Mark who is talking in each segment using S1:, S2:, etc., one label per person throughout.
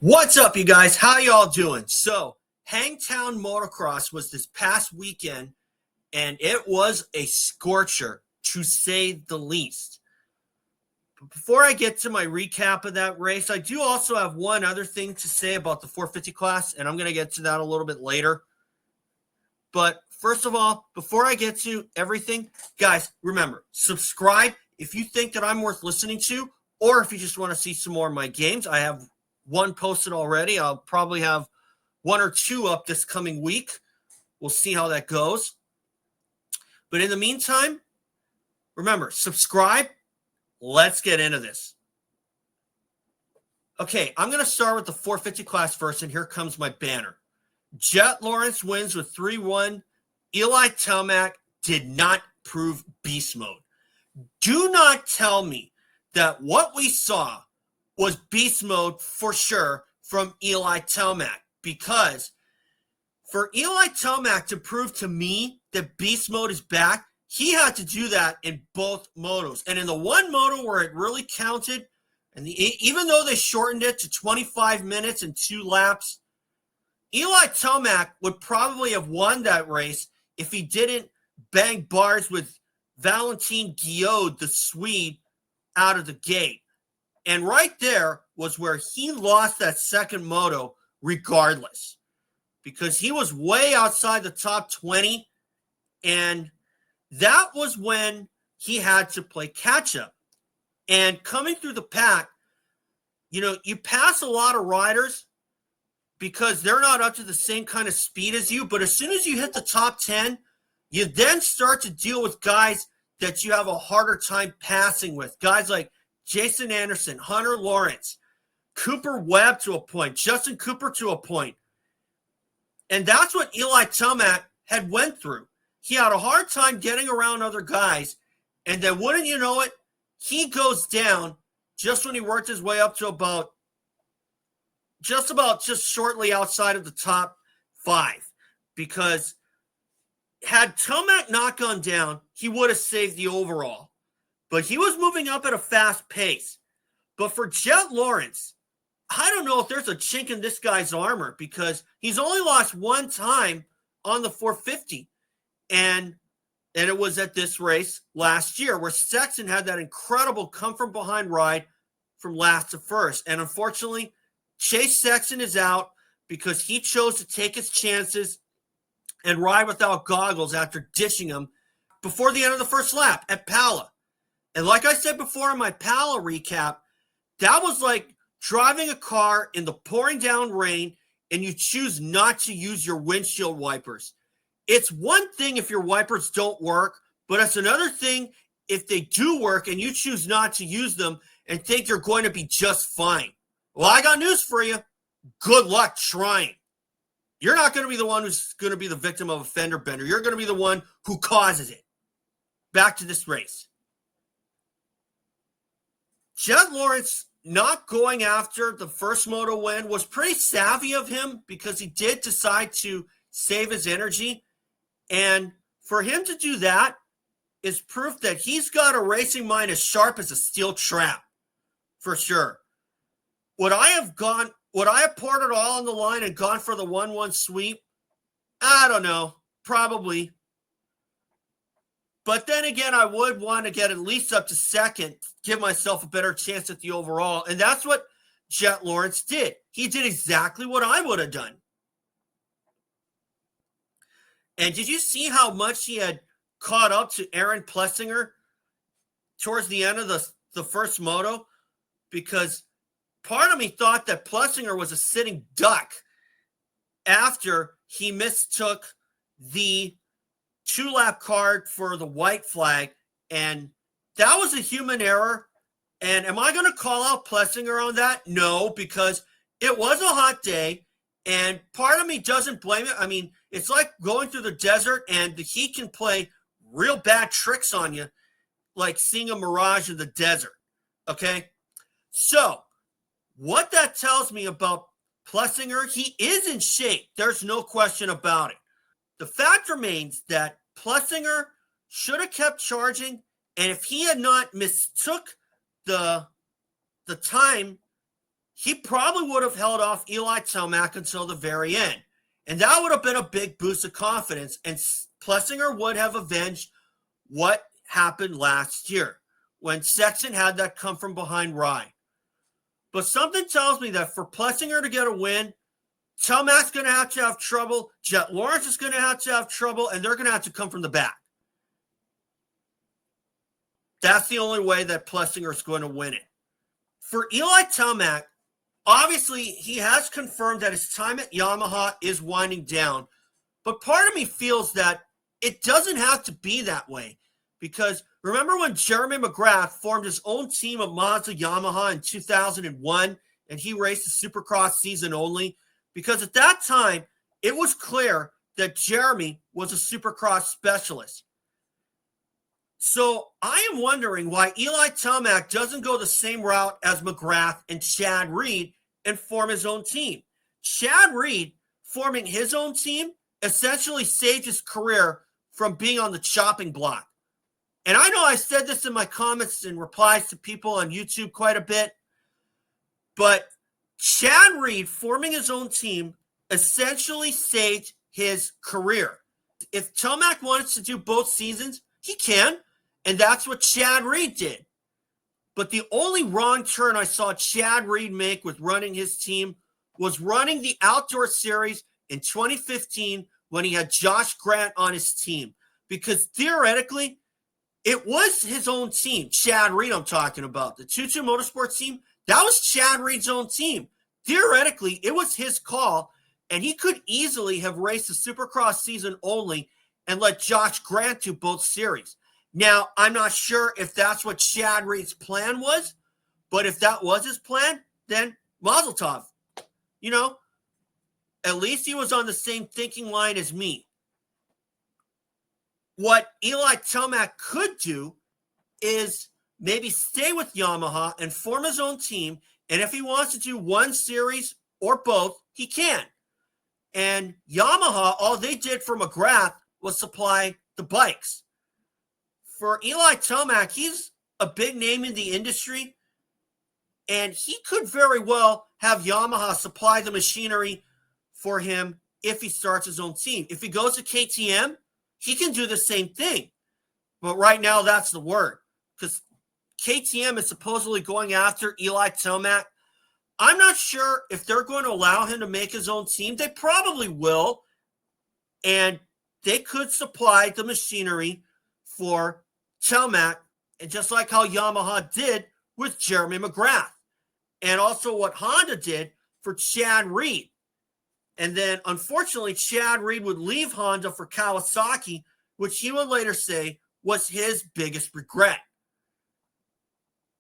S1: What's up, you guys? How y'all doing? So, Hangtown Motocross was this past weekend, and it was a scorcher, to say the least. But before I get to my recap of that race, I do also have one other thing to say about the 450 class, and I'm going to get to that a little bit later. But first of all, before I get to everything, guys, remember, subscribe if you think that I'm worth listening to, or if you just want to see some more of my games. I have one posted already. I'll probably have one or two up this coming week. We'll see how that goes. But in the meantime, remember, subscribe. Let's get into this. Okay, I'm going to start with the 450 class first, and here comes my banner. Jett Lawrence wins with 3-1. Eli Tomac did not prove beast mode. Do not tell me that what we saw was beast mode for sure from Eli Tomac, because for Eli Tomac to prove to me that beast mode is back, he had to do that in both motos. And in the one moto where it really counted, and even though they shortened it to 25 minutes and 2 laps, Eli Tomac would probably have won that race if he didn't bang bars with Valentin Guillod, the Swede, out of the gate. And right there was where he lost that second moto regardless, because he was way outside the top 20, and that was when he had to play catch-up. And coming through the pack, you pass a lot of riders because they're not up to the same kind of speed as you. But as soon as you hit the top 10, you then start to deal with guys that you have a harder time passing with. Guys like Jason Anderson, Hunter Lawrence, Cooper Webb to a point, Justin Cooper to a point. And that's what Eli Tomac had went through. He had a hard time getting around other guys. And then wouldn't you know it, he goes down just when he worked his way up to just shortly outside of the top 5, because had Tomac not gone down, he would have saved the overall. But he was moving up at a fast pace. But for Jett Lawrence, I don't know if there's a chink in this guy's armor, because he's only lost one time on the 450. And it was at this race last year where Sexton had that incredible come from behind ride from last to first. And unfortunately, Chase Sexton is out because he chose to take his chances and ride without goggles after dishing him before the end of the first lap at Pala. And like I said before in my Pala recap, that was like driving a car in the pouring down rain and you choose not to use your windshield wipers. It's one thing if your wipers don't work, but it's another thing if they do work and you choose not to use them and think you're going to be just fine. Well, I got news for you. Good luck trying. You're not going to be the one who's going to be the victim of a fender bender. You're going to be the one who causes it. Back to this race. Jett Lawrence not going after the first moto win was pretty savvy of him, because he did decide to save his energy. And for him to do that is proof that he's got a racing mind as sharp as a steel trap, for sure. Would I have poured it all on the line and gone for the 1-1 sweep? I don't know. Probably. But then again, I would want to get at least up to second, give myself a better chance at the overall. And that's what Jett Lawrence did. He did exactly what I would have done. And did you see how much he had caught up to Aaron Plessinger towards the end of the first moto? Because part of me thought that Plessinger was a sitting duck after he mistook the 2-lap card for the white flag. And that was a human error. And am I going to call out Plessinger on that? No, because it was a hot day. And part of me doesn't blame it. I mean, it's like going through the desert and the heat can play real bad tricks on you, like seeing a mirage in the desert. Okay? So, what that tells me about Plessinger, he is in shape. There's no question about it. The fact remains that Plessinger should have kept charging, and if he had not mistook the time he probably would have held off Eli Tomac until the very end. And that would have been a big boost of confidence. And Plessinger would have avenged what happened last year when Sexton had that come from behind ride. But something tells me that for Plessinger to get a win, Tomac's going to have trouble. Jett Lawrence is going to have trouble, and they're going to have to come from the back. That's the only way that Plessinger is going to win it. For Eli Tomac, obviously, he has confirmed that his time at Yamaha is winding down. But part of me feels that it doesn't have to be that way. Because remember when Jeremy McGrath formed his own team of Mazda Yamaha in 2001, and he raced the Supercross season only? Because at that time, it was clear that Jeremy was a Supercross specialist. So I am wondering why Eli Tomac doesn't go the same route as McGrath and Chad Reed and form his own team. Chad Reed forming his own team essentially saved his career from being on the chopping block. And I know I said this in my comments and replies to people on YouTube quite a bit, but Chad Reed forming his own team essentially saved his career. If Tomac wants to do both seasons, he can, and that's what Chad Reed did. But the only wrong turn I saw Chad Reed make with running his team was running the Outdoor Series in 2015 when he had Josh Grant on his team. Because theoretically, it was his own team. Chad Reed I'm talking about. The 2-2 Motorsports team, that was Chad Reed's own team. Theoretically, it was his call, and he could easily have raced the Supercross season only and let Josh Grant do both series. Now, I'm not sure if that's what Chad Reed's plan was, but if that was his plan, then Mazel Tov. You know, at least he was on the same thinking line as me. What Eli Tomac could do is maybe stay with Yamaha and form his own team, and if he wants to do one series or both, he can. And Yamaha, all they did for McGrath was supply the bikes. For Eli Tomac, he's a big name in the industry, and he could very well have Yamaha supply the machinery for him if he starts his own team. If he goes to KTM, he can do the same thing. But right now, that's the word, because KTM is supposedly going after Eli Tomac. I'm not sure if they're going to allow him to make his own team. They probably will, and they could supply the machinery for Tomac, and just like how Yamaha did with Jeremy McGrath, and also what Honda did for Chad Reed. And then, unfortunately, Chad Reed would leave Honda for Kawasaki, which he would later say was his biggest regret.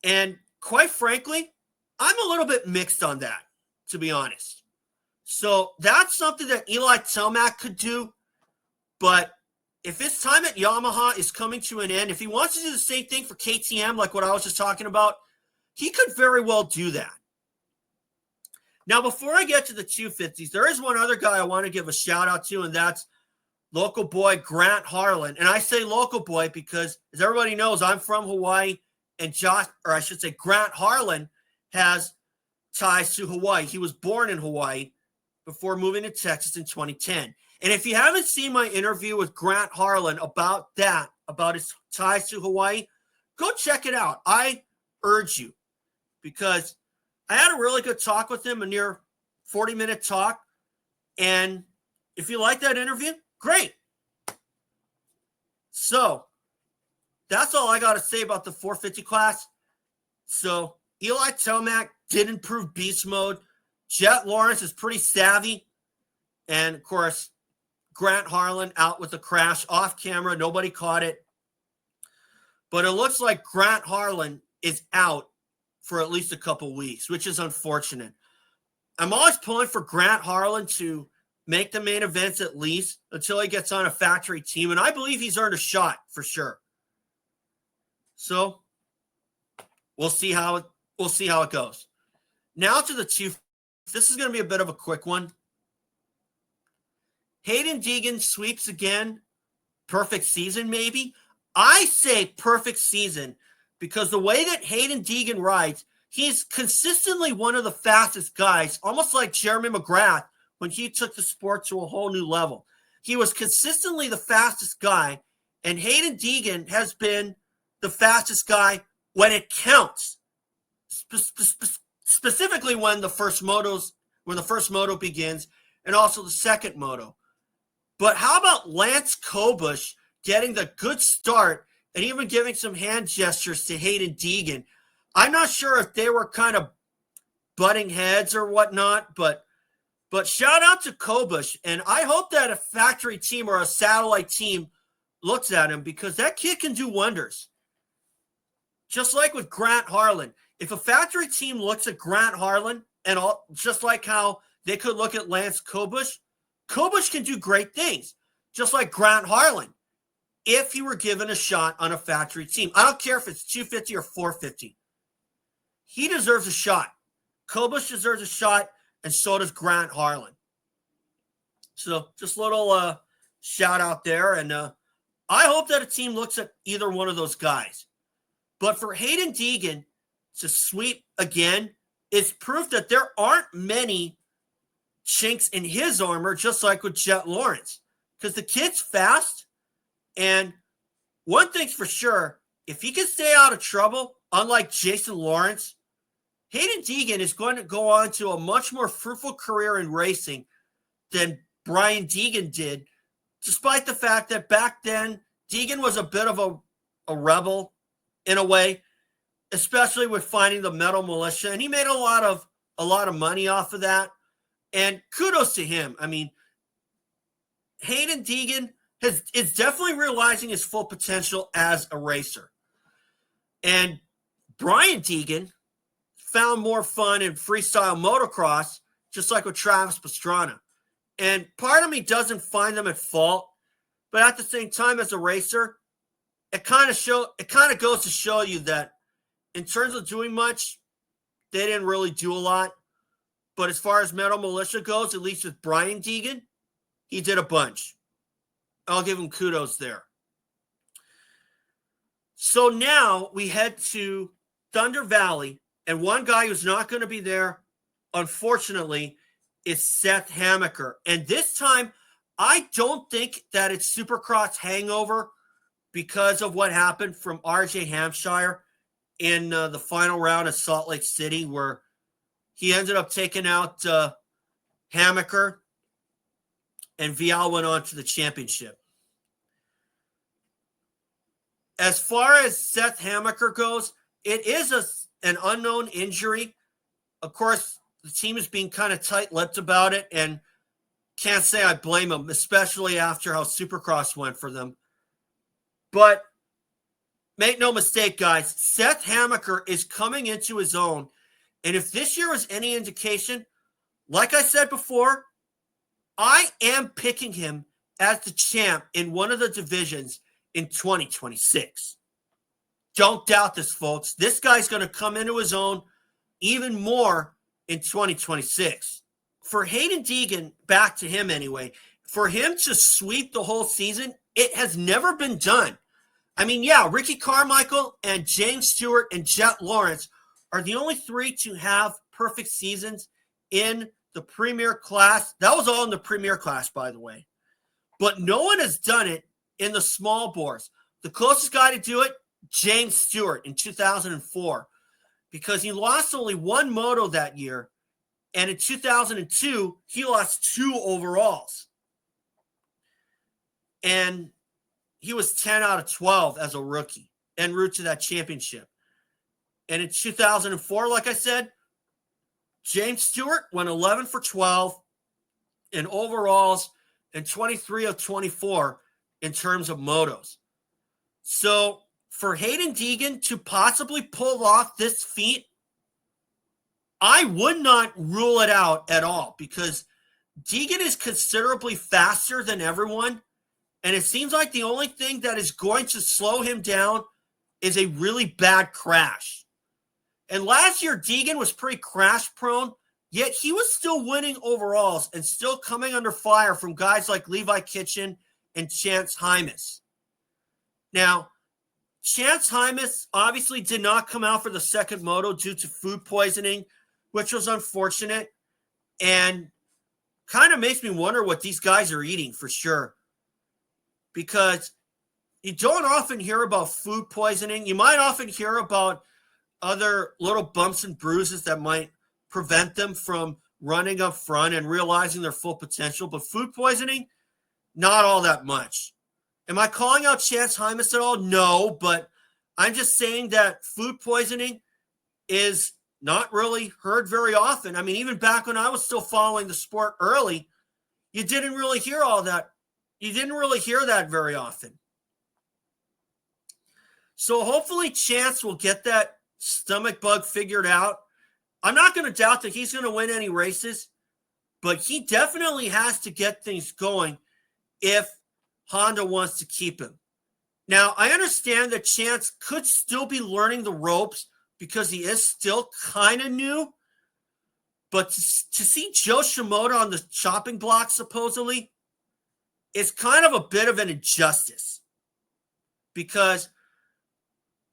S1: And quite frankly, I'm a little bit mixed on that, to be honest. So that's something that Eli Tomac could do, but if his time at Yamaha is coming to an end, if he wants to do the same thing for KTM, like what I was just talking about, he could very well do that. Now, before I get to the 250s, there is one other guy I want to give a shout out to, and that's local boy Grant Harlan. And I say local boy because, as everybody knows, I'm from Hawaii, and Grant Harlan has ties to Hawaii. He was born in Hawaii before moving to Texas in 2010. And if you haven't seen my interview with Grant Harlan about his ties to Hawaii, go check it out. I urge you, because I had a really good talk with him, a near 40-minute talk. And if you like that interview, great. So that's all I got to say about the 450 class. So Eli Tomac did improve beast mode. Jett Lawrence is pretty savvy. And, of course, Grant Harlan out with a crash off camera. Nobody caught it. But it looks like Grant Harlan is out for at least a couple weeks, which is unfortunate. I'm always pulling for Grant Harlan to make the main events at least until he gets on a factory team. And I believe he's earned a shot for sure. So we'll see how it goes. Now to the two. This is going to be a bit of a quick one. Haiden Deegan sweeps again. Perfect season, maybe. I say perfect season because the way that Haiden Deegan rides, he's consistently one of the fastest guys, almost like Jeremy McGrath when he took the sport to a whole new level. He was consistently the fastest guy, and Haiden Deegan has been the fastest guy when it counts. Specifically when the first moto begins, and also the second moto. But how about Lance Kobush getting the good start and even giving some hand gestures to Haiden Deegan? I'm not sure if they were kind of butting heads or whatnot, but shout out to Kobush, and I hope that a factory team or a satellite team looks at him, because that kid can do wonders. Just like with Grant Harlan. If a factory team looks at Grant Harlan, and just like how they could look at Lance Kobush, Kobush can do great things, just like Grant Harlan, if he were given a shot on a factory team. I don't care if it's 250 or 450. He deserves a shot. Kobush deserves a shot, and so does Grant Harlan. So just a little shout out there, and I hope that a team looks at either one of those guys. But for Haiden Deegan to sweep again is proof that there aren't many chinks in his armor, just like with Jett Lawrence, because the kid's fast. And one thing's for sure, if he can stay out of trouble, unlike Jason Lawrence, Haiden Deegan is going to go on to a much more fruitful career in racing than Brian Deegan did, despite the fact that back then Deegan was a bit of a rebel in a way, especially with finding the metal militia, and he made a lot of money off of that. And kudos to him. I mean, Haiden Deegan is definitely realizing his full potential as a racer. And Brian Deegan found more fun in freestyle motocross, just like with Travis Pastrana. And part of me doesn't find them at fault, but at the same time, as a racer, it kind of goes to show you that in terms of doing much, they didn't really do a lot. But as far as Metal Militia goes, at least with Brian Deegan, he did a bunch. I'll give him kudos there. So now we head to Thunder Valley, and one guy who's not going to be there, unfortunately, is Seth Hammaker. And this time, I don't think that it's Supercross hangover because of what happened from RJ Hampshire in the final round of Salt Lake City, where he ended up taking out Hammaker, and Vial went on to the championship. As far as Seth Hammaker goes, it is an unknown injury. Of course, the team is being kind of tight-lipped about it, and can't say I blame them, especially after how Supercross went for them. But make no mistake, guys, Seth Hammaker is coming into his own. And if this year was any indication, like I said before, I am picking him as the champ in one of the divisions in 2026. Don't doubt this, folks. This guy's going to come into his own even more in 2026. For Haiden Deegan, back to him anyway, for him to sweep the whole season, it has never been done. I mean, yeah, Ricky Carmichael and James Stewart and Jett Lawrence are the only three to have perfect seasons in the premier class. That was all in the premier class, by the way. But no one has done it in the small bores. The closest guy to do it, James Stewart in 2004, because he lost only one moto that year. And in 2002, he lost 2 overalls. And he was 10 out of 12 as a rookie en route to that championship. And in 2004, like I said, James Stewart went 11 for 12 in overalls and 23 of 24 in terms of motos. So for Haiden Deegan to possibly pull off this feat, I would not rule it out at all, because Deegan is considerably faster than everyone. And it seems like the only thing that is going to slow him down is a really bad crash. And last year, Deegan was pretty crash prone, yet he was still winning overalls and still coming under fire from guys like Levi Kitchen and Chance Hymas. Now, Chance Hymas obviously did not come out for the second moto due to food poisoning, which was unfortunate. And kind of makes me wonder what these guys are eating for sure. Because you don't often hear about food poisoning. You might often hear about other little bumps and bruises that might prevent them from running up front and realizing their full potential. But food poisoning, not all that much. Am I calling out Chance Hymas at all? No, but I'm just saying that food poisoning is not really heard very often. I mean, even back when I was still following the sport early, you didn't really hear all that. You didn't really hear that very often. So hopefully Chance will get that stomach bug figured out. I'm not going to doubt that he's going to win any races, but he definitely has to get things going if Honda wants to keep him. Now, I understand that Chance could still be learning the ropes because he is still kind of new, but to see Joe Shimoda on the chopping block, supposedly, is kind of a bit of an injustice because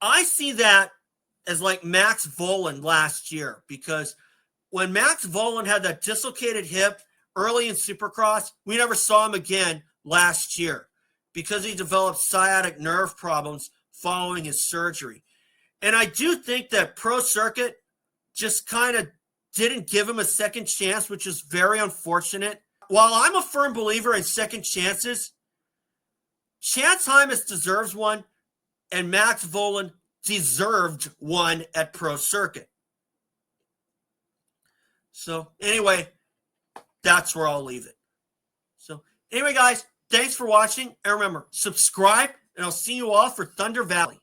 S1: I see that as like Max Vohland last year, because when Max Vohland had that dislocated hip early in Supercross, we never saw him again last year because he developed sciatic nerve problems following his surgery. And I do think that Pro Circuit just kind of didn't give him a second chance, which is very unfortunate. While I'm a firm believer in second chances, Chance Hymas deserves one, and Max Vohland deserved one at Pro Circuit. So anyway, that's where I'll leave it. So anyway, guys, thanks for watching. And remember, subscribe, and I'll see you all for Thunder Valley.